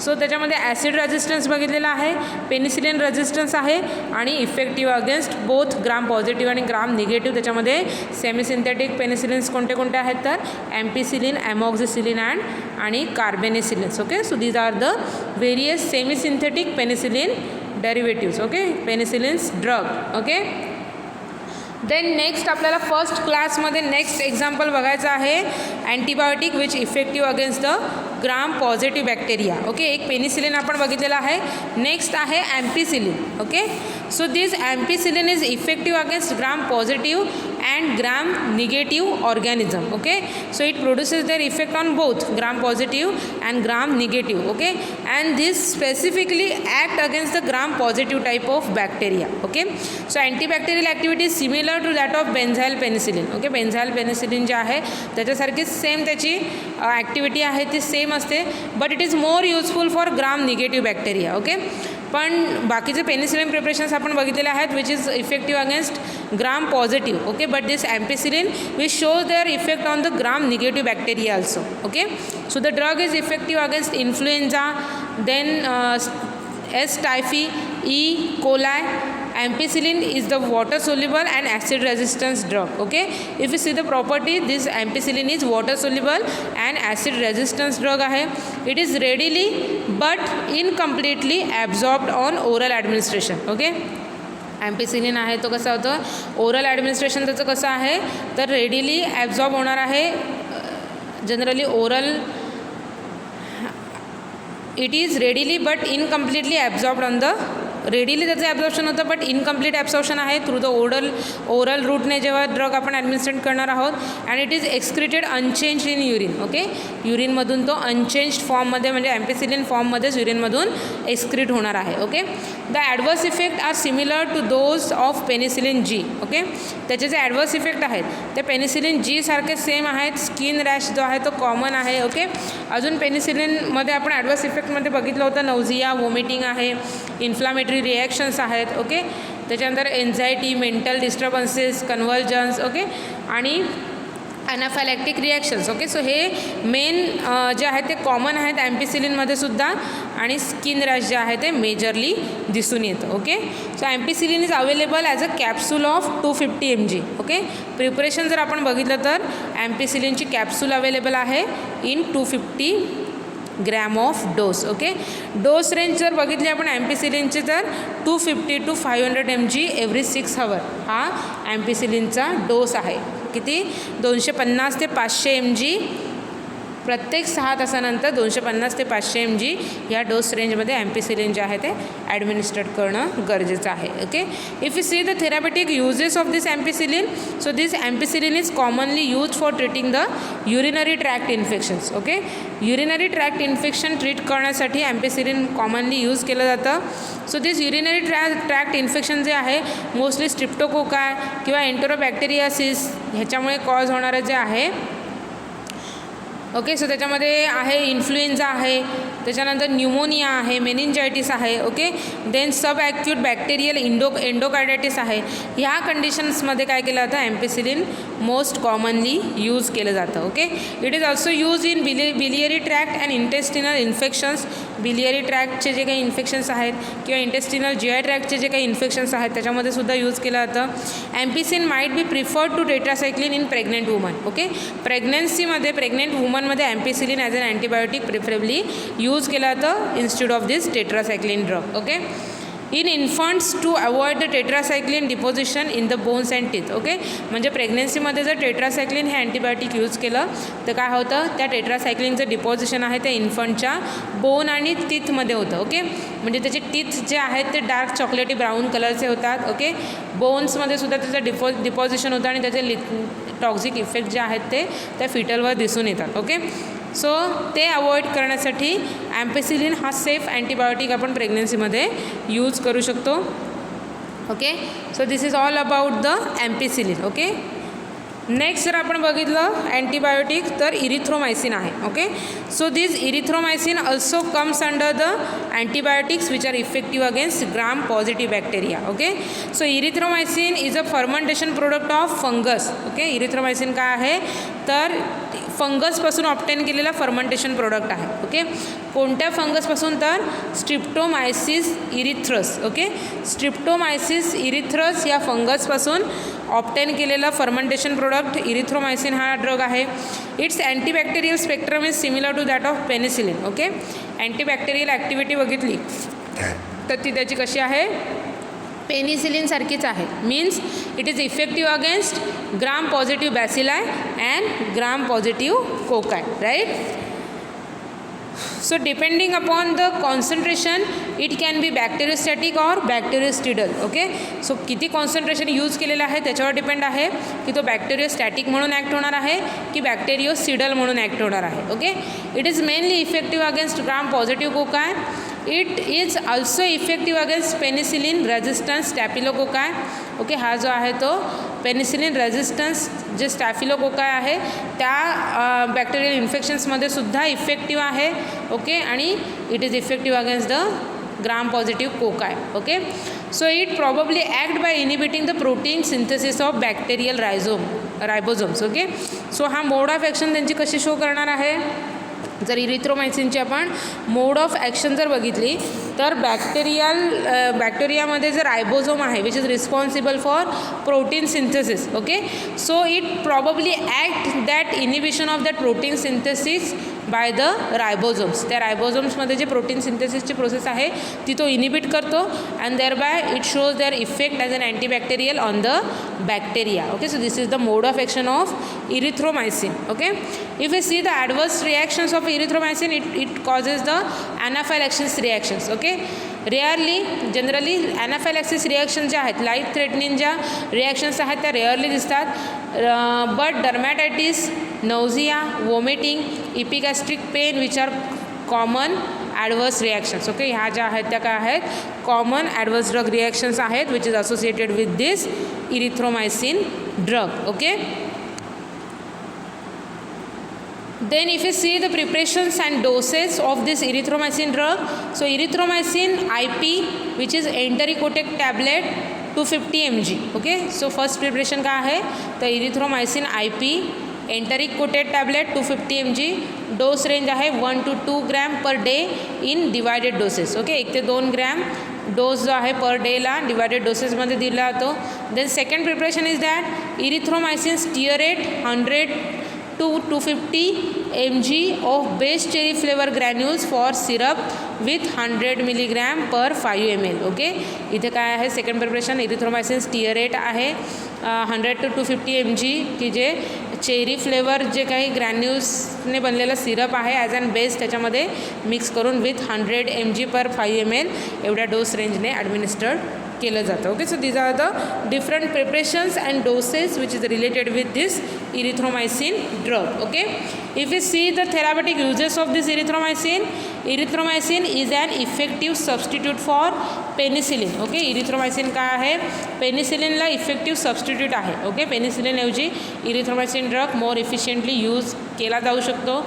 so त्याच्यामध्ये ॲसिड रेजिस्टन्स बघितलेला आहे, penicillin resistance आहे आणि effective against both gram positive आणि gram negative. त्याच्यामध्ये सेमी सिंथेटिक पेनिसिलिन्स कोणते कोणते आहेत तर ॲम्पिसिलिन, ॲमॉक्झिसिलिन आणि carbenicillins. Okay, so these are the various semi synthetic penicillin derivatives. Okay, penicillins drug. Okay, then next आपल्याला फर्स्ट क्लासमध्ये नेक्स्ट एक्झाम्पल बघायचं आहे antibiotic which effective against the gram positive bacteria. Okay, एक penicillin आपण बघितलेलं आहे. Next आहे ampicillin. Okay, so this ampicillin is effective against gram positive and gram negative organism. Okay, so it produces their effect on both gram positive and gram negative. Okay, and this specifically act against the gram positive type of bacteria. Okay, so antibacterial activity is similar to that of benzyl penicillin. Okay, benzyl penicillin जे आहे त्याच्यासारखीच same त्याची activity आहे ती same असते, but it is more useful for gram negative bacteria. Okay, पण बाकीचे penicillin preparations आपण बघितलेले आहेत which is effective against gram positive. Okay, but this ampicillin which shows their effect on the gram negative bacteria also. Okay, so the drug is effective against influenza, then S typhi, E coli. Ampicillin is the water soluble and acid resistance drug. Okay, if you see the property, this ampicillin is water soluble and acid resistance drug आहे. It is readily but incompletely absorbed on oral administration. Okay, ॲम्पिसिलिन आहे तो कसा होतो oral administration त्याचं कसं आहे तर readily absorb होणार आहे. Generally oral it is readily but incompletely absorbed on the readily त्याचं ॲब्झॉर्प्शन होतं बट इनकम्प्लीट ॲब्झॉर्प्शन आहे थ्रू द ओरल रूटने जेव्हा ड्रग आपण ॲडमिनिस्ट्रेट करणार आहोत. And it is excreted unchanged in urine. Okay, युरिनमधून तो अनचेंज्ड फॉर्ममध्ये म्हणजे ॲम्पिसिलिन फॉर्ममध्येच युरिनमधून एक्सक्रीट होणार आहे. Okay, the adverse effect are similar to those of penicillin G. Okay, त्याचे जे ॲडवर्स इफेक्ट आहेत ते पेनिसिलिन जी सारखे सेम आहेत. स्किन रॅश जो आहे तो कॉमन आहे. ओके, अजून पेनिसिलिनमध्ये आपण ॲडवर्स इफेक्टमध्ये बघितलं होतं नौझिया, वॉमिटिंग आहे, इन्फ्लामेटरी रिॲक्शन्स आहेत. ओके, त्याच्यानंतर एन्झायटी, मेंटल डिस्टर्बन्सेस, कन्व्हल्जन्स. ओके, आणि ॲनाफॅलॅक्टिक रिॲक्शन्स. ओके, सो हे मेन जे आहे ते कॉमन आहेत ॲम्पिसिलिनमध्ये सुद्धा आणि स्किन रॅश जे आहे ते मेजरली दिसून येतं. Okay, so ampicillin is available as a capsule of 250 mg. Okay, preparation जर आपण बघितलं तर ॲम्पिसिलिनची कॅप्सूल अवेलेबल आहे in 250 gram of dose. Okay, dose range जर बघितली आपण ॲम्पिसिलिनची तर 250 to 500 mg एव्हरी 6 hour हा ॲम्पिसिलिनचा डोस आहे. किती 250 ते 500 mg प्रत्येक 6 तासानंतर 250 ते 500 mg ह्या डोस रेंजमध्ये ॲम्पिसिलिन जे आहे ते ॲडमिनिस्ट्रेट करणं गरजेचं आहे. Okay. If you see the therapeutic uses of this ampicillin, so this ampicillin is commonly use for treating the urinary tract infections. Okay. Urinary tract infection treat करण्यासाठी ॲम्पिसिलिन कॉमनली यूज केलं जातं. So this urinary tract infection जे आहे mostly स्ट्रिप्टोकोकाय किंवा एन्टेरोबॅक्टेरियासिस ह्याच्यामुळे cause होणारं जे आहे. ओके. सो त्याच्यामध्ये आहे इन्फ्लुएन्झा आहे, त्याच्यानंतर न्यूमोनिया आहे, मेनिंजायटिस आहे. ओके. देन सब ॲक्यूट बॅक्टेरियल एंडोकार्डायटिस आहे. ह्या कंडिशन्समध्ये काय केलं जातं, ॲम्पिसिलिन मोस्ट कॉमनली यूज केलं जातं. Okay. It is also use in biliary tract and intestinal infections. Biliary ट्रॅक्टचे जे काही इन्फेक्शन्स आहेत किंवा इंटेस्टिनल GI ट्रॅक्टचे जे काही इन्फेक्शन्स आहेत त्याच्यामध्ये सुद्धा यूज केलं जातं. Ampicillin might be preferred to tetracycline in pregnant woman. Okay. प्रेग्नन्सीमध्ये प्रेग्नेंट वुमनमध्ये ampicillin as an antibiotic preferably use केलं जातं instead of this tetracycline drug. Okay. In infants to avoid the tetracycline deposition in the bones and teeth. Okay. म्हणजे प्रेग्नेन्सीमध्ये जर tetracycline हे antibiotic use केलं तर काय होतं, त्या टेट्रासायक्लिनचं डिपोजिशन आहे ते इन्फंटच्या बोन आणि टीथमध्ये होतं. ओके. म्हणजे त्याचे टीथ जे आहेत ते डार्क चॉकलेटी ब्राऊन कलरचे होतात. ओके. बोन्समध्ये सुद्धा त्याचं डिपॉझिशन होतं आणि त्याचे टॉक्झिक इफेक्ट जे आहेत ते त्या फिटलवर दिसून येतात. ओके. सो ते अवॉइड करण्यासाठी ॲम्पिसिलिन हा सेफ अँटीबायोटिक आपण प्रेग्नन्सीमध्ये यूज करू शकतो. Okay. So this is all about the ampicillin. Okay. Next जर आपण बघितलं अँटीबायोटिक तर इरिथ्रोमायसिन आहे. Okay. So this erythromycin also comes under the antibiotics which are effective against gram positive bacteria. Okay. So erythromycin is a fermentation product of fungus. Okay. Erythromycin काय आहे तर फंगसपासून obtain केलेला फर्मेंटेशन प्रोडक्ट आहे. Okay. कोणत्या फंगसपासून तर streptomyces erythreus. Okay. Streptomyces erythreus या फंगसपासून ऑप्टेन केलेला फर्मेंटेशन प्रोडक्ट इरिथ्रोमायसिन हा ड्रग आहे. Its antibacterial spectrum is similar to that of penicillin. Okay. Antibacterial activity बघितली तर ती त्याची कशी आहे, पेनिसिलिन सारखीच आहे. Means it is effective against gram positive bacilli and gram positive cocci. Right. So depending upon the concentration it can be bacteriostatic or bactericidal. Okay. So किती concentration use केलेलं आहे त्याच्यावर डिपेंड आहे की तो बॅक्टेरियोस्टॅटिक म्हणून ॲक्ट होणार आहे की बॅक्टेरियोसिडल म्हणून ॲक्ट होणार आहे. Okay. It is mainly effective against gram positive cocci. It is also effective against penicillin resistance staphylococci. Okay. हा जो आहे तो पेनिसिलिन रेजिस्टन्स जे स्टॅफिलोकोकाय आहे त्या बॅक्टेरियल इन्फेक्शन्समध्ये सुद्धा इफेक्टिव्ह आहे. ओके. आणि it is effective against the gram positive cocci. Okay. So it probably act bye inhibiting the protein synthesis of bacterial ribosomes. Okay. So हा मोड ऑफ ॲक्शन त्यांची कशी शो करणार आहे, जर इरिथ्रोमायसिनची आपण मोड ऑफ ॲक्शन जर बघितली तर बॅक्टेरियामध्ये जे रायबोझोम आहे which is responsible for protein synthesis. Okay. So it probably act that inhibition of that protein synthesis by the ribosomes. त्या रायबोझोम्समध्ये जे प्रोटीन सिंथेसिसची प्रोसेस आहे ती तो इनिबिट करतो and thereby it shows their effect as an antibacterial on the bacteria. Okay. So this is the mode of action of erythromycin. Okay. If you see the adverse reactions of erythromycin it causes the anaphylaxis reactions. Okay. Rarely generally anaphylaxis reaction ज्या आहेत life threatening ज्या reactions आहेत त्या rarely दिसतात. But dermatitis, nausea, vomiting, epigastric pain which are common adverse reactions. Okay. ह्या ज्या आहेत त्या काय आहेत कॉमन ॲडवर्स ड्रग रिॲक्शन्स आहेत which is associated with this erythromycin drug. Okay. Then if you see the preparations and doses of this erythromycin drug, so erythromycin IP which is enteric-coated tablet 250 mg. Okay. So first preparation का है तो erythromycin IP enteric-coated tablet 250 mg. Dose range आहे 1 to 2 gram per day in divided doses. Okay. 1 ते 2 gram dose जो आहे पर डेला divided डोसेसमध्ये दिला जातो. Then second preparation is that erythromycin stearate 100 to 250 mg of base cherry flavor granules for syrup with 100 milligram per 5 ml. Okay. इथे काय आहे सेकंड प्रिपरेशन इरिथ्रोमायसिन स्टिअरेट आहे 100 to 250 mg की जे चेरी फ्लेवर जे काही ग्रॅन्युल्सने बनलेलं सिरप आहे ॲज अँड बेस त्याच्यामध्ये मिक्स करून विथ 100 mg/5 ml एवढ्या डोस रेंजने ॲडमिनिस्टर्ड केलं जातं. Okay, so these are the different preparations and doses which is related with this erythromycin drug. Okay, if you see the therapeutic uses of this erythromycin is an effective substitute for penicillin. Okay, erythromycin काय आहे? पेनिसिलिनला effective substitute आहे. Okay, पेनिसिलिनऐवजी erythromycin drug more efficiently use केला जाऊ शकतो.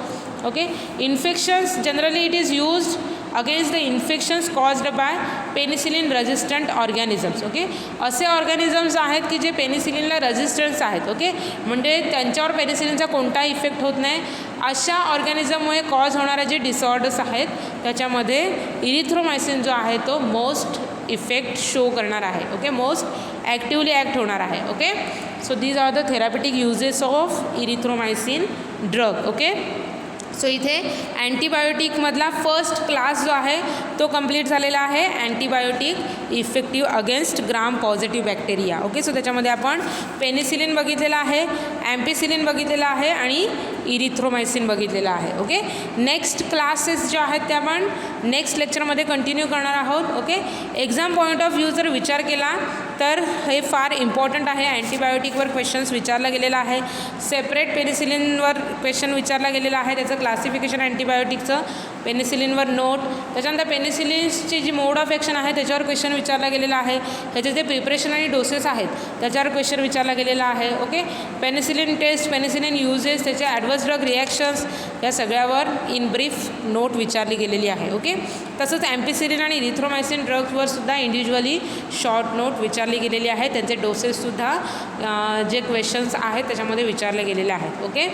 Okay, infections generally it is used against the infections caused by penicillin resistant organisms. Okay, असे organisms आहेत की जे पेनिसिलिनला रेजिस्टन्स आहेत. ओके, म्हणजे त्यांच्यावर पेनिसिलिनचा कोणताही इफेक्ट होत नाही. अशा ऑर्गॅनिझममुळे कॉज होणारे जे डिसऑर्डर्स आहेत त्याच्यामध्ये इरिथ्रोमायसिन जो आहे तो मोस्ट इफेक्ट शो करणार आहे. ओके, मोस्ट ॲक्टिवली ॲक्ट होणार आहे. Okay, so these are the therapeutic uses of erythromycin drug. Okay, so इथे अँटीबायोटिकमधला फर्स्ट क्लास जो आहे तो कंप्लीट झालेला आहे. Antibiotic effective against gram positive bacteria. Okay, so त्याच्यामध्ये आपण पेनिसिलिन बघितलेलं आहे, ॲम्पिसिलिन बघितलेलं आहे आणि इरिथ्रोमायसिन बघितलेलं आहे. ओके, नेक्स्ट क्लासेस जे आहेत ते आपण नेक्स्ट लेक्चरमध्ये कंटिन्यू करणार आहोत. Okay, exam point of view जर विचार केला तर हे फार इम्पॉर्टंट आहे. अँटीबायोटिकवर क्वेश्चन्स विचारला गेलेला आहे, सेपरेट पेनिसिलिनवर क्वेश्चन विचारला गेलेला आहे, त्याचं क्लासिफिकेशन अँटीबायोटिकचं पेनिसिलिनवर नोट, त्याच्यानंतर पेनिसिलिनची जी मोड ऑफ ॲक्शन आहे त्याच्यावर क्वेश्चन विचारला गेलेला आहे, त्याचे जे प्रिपरेशन आणि डोसेस आहेत त्याच्यावर क्वेश्चन विचारला गेलेला आहे. Okay, penicillin test, penicillin uses, त्याचे ॲडवर्स ड्रग रिॲक्शन्स या सगळ्यावर इन ब्रीफ नोट विचारली गेलेली आहे. ओके, तसंच ॲम्पिसिलिन आणि इरिथ्रोमायसिन ड्रग्सवर सुद्धा इंडिव्हिज्युअली शॉर्ट नोट विचारली गेलेली आहे, त्यांचे डोसेससुद्धा जे क्वेश्चन्स आहेत त्याच्यामध्ये विचारले गेलेले आहेत. ओके,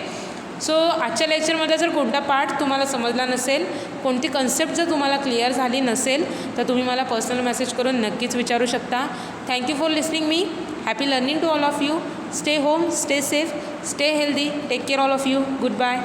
सो आजच्या लेक्चरमध्ये जर कोणता पार्ट तुम्हाला समजला नसेल, कोणती कन्सेप्ट जर तुम्हाला क्लिअर झाली नसेल तर तुम्ही मला पर्सनल मेसेज करून नक्कीच विचारू शकता. Thank you for listening me. Happy learning to all of you. Stay home, stay safe, stay healthy. Take care all of you. Good bye.